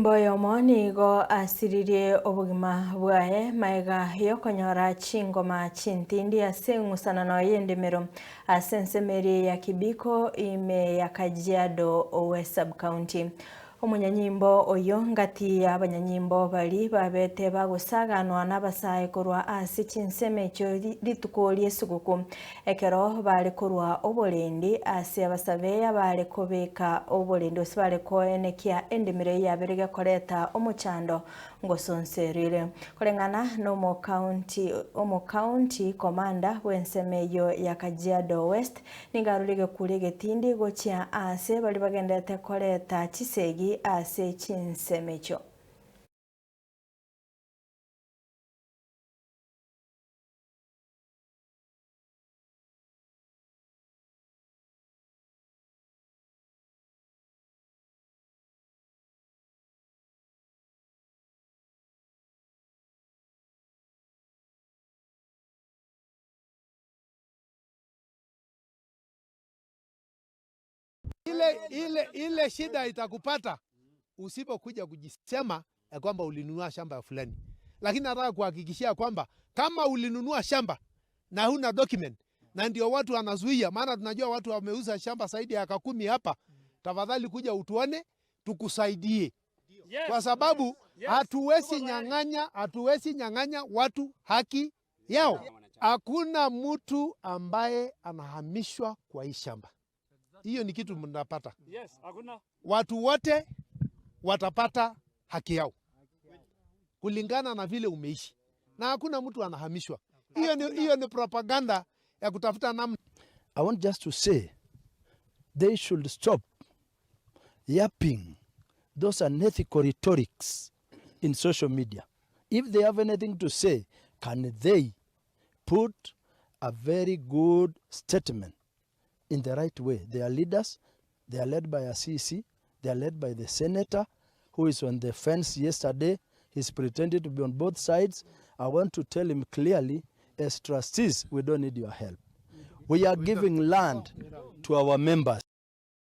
Eng'Usanano yomo nigo asiririe obogima bwaye maega yokonyora chingoma chintindi ase Eng'Usanano y'endemero ase ensemeri ya Kibiko ime ya Kajiado West Sub-County. Omonyanyimbo oyo ngati y'abanyanyimbo bali babete bagosaganwa n'abasae korwa ase chinseme ekyo rituko ry'esuguku ekero bale korwa oborendi ase abasabe abale kobeka oborendi ase bale koenekia endemero yabere gekoreta omochando ngosonserire koreng'ana n'omo county commander w'enseme eyo ya Kajiado West ningarurige kure getindi gochia ase bali bagendete koreta chisegi ase chinseme ekyo. Ile shida itakupata usipokuja kujisema ya kwamba ulinunua shamba fulani. Lakini nataka kuhakikishia kwamba kama ulinunua shamba na huna document na ndio watu wanazuia, maana tunajua watu wameuza shamba zaidi ya 10 hapa, tafadhali kuja utuone tukusaidie. Kwa sababu hatuwezi nyang'anya watu haki yao. Hakuna mtu ambaye anahamishwa kwa hii shamba. Hiyo ni kitu mnapata. Watu wote watapata haki yao kulingana na vile umeishi, na hakuna mtu anahamishwa. Hiyo ni propaganda ya kutafuta namna. I want just to say they should stop yapping those unethical rhetorics in social media. If they have anything to say, can they put a very good statement in the right way? They are leaders. They are led by a CC. They are led by the senator who is on the fence yesterday. He's pretending to be on both sides. I want to tell him clearly, as trustees, we don't need your help. We are giving land to our members.